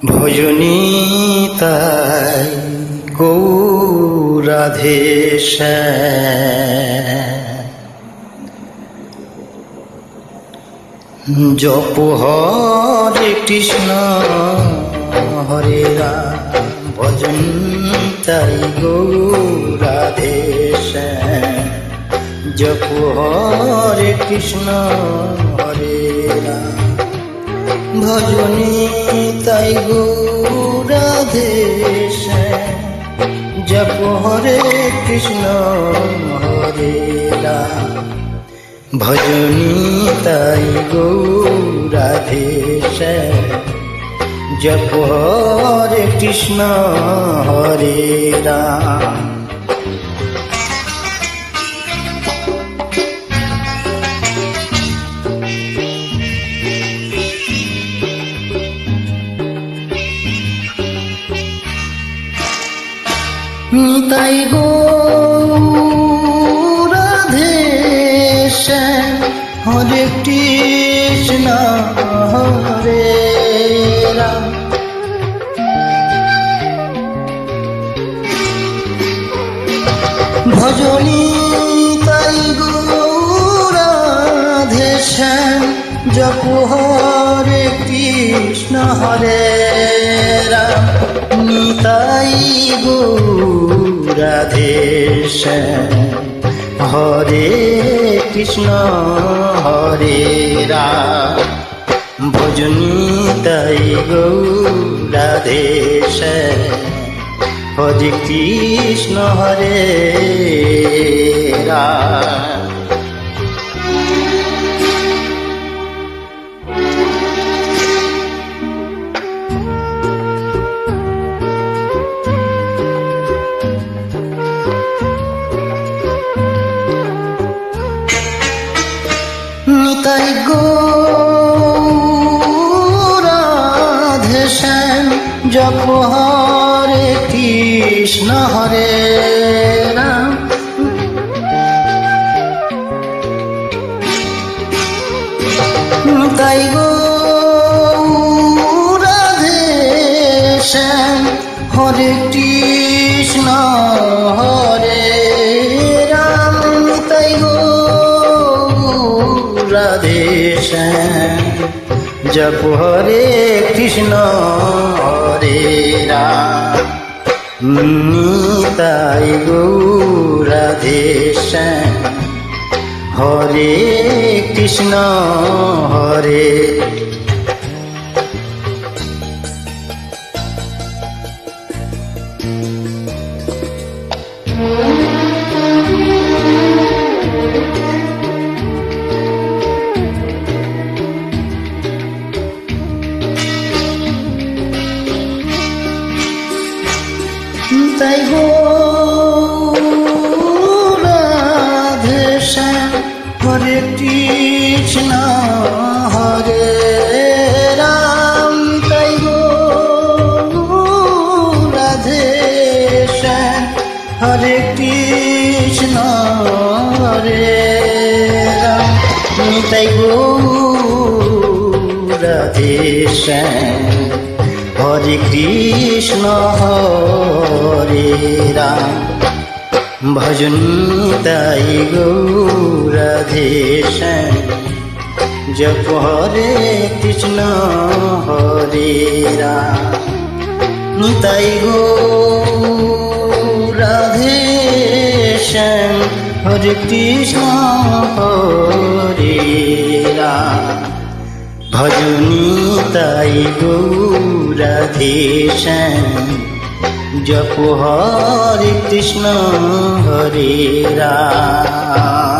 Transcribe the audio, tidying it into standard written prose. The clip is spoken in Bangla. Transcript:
ভজনী তাই গৌরাধেশ জপ হরে কৃষ্ণ হরে রাম। ভজন তাই গৌরাধেশ জপ হরে কৃষ্ণ হরে রাম। ভজনী তাই গৌরাধেশ জপ হরে কৃষ্ণ হরে রাম। ভজনী তাই গৌরাধেশ জপ হরে কৃষ্ণ হরে রাম। নিতাই গৌরাধেশ হরে কৃষ্ণ হরে রাম। ভজনী তাই গৌরাধেশ জপ হরে কৃষ্ণ হরে রাম। নিতাই গৌরাধেশ হরে কৃষ্ণ হরে রাম। ভজনী তাই গৌরাধেশ হরে কৃষ্ণ হরে রাম। নিতাই গৌরাধেশ জপ হরে কৃষ্ণ হরে রাম। নিতাই গৌরাধেশ হরে কৃষ্ণ হরে রাম। নিতাই গৌরাধেশ জপ হরে কৃষ্ণ হরে রাম। নিতাই গৌরাধেশ হরে কৃষ্ণ হরে। তাই গৌরাধেশ হরে কৃষ্ণ হরে রাম। তাই গৌরাধেশ হরে কৃষ্ণ হরে রাম। তাই গৌরাধেশ হরে কৃষ্ণ হরে রাম। ভজন তাই গৌরাধেশ জপ হরে কৃষ্ণ হরে রাম। তাই গৌরাধেশ হরে কৃষ্ণ হরে রাম। ভজনী তাই গৌরাধেশ্যাম জপ হরে কৃষ্ণ হরে রাম।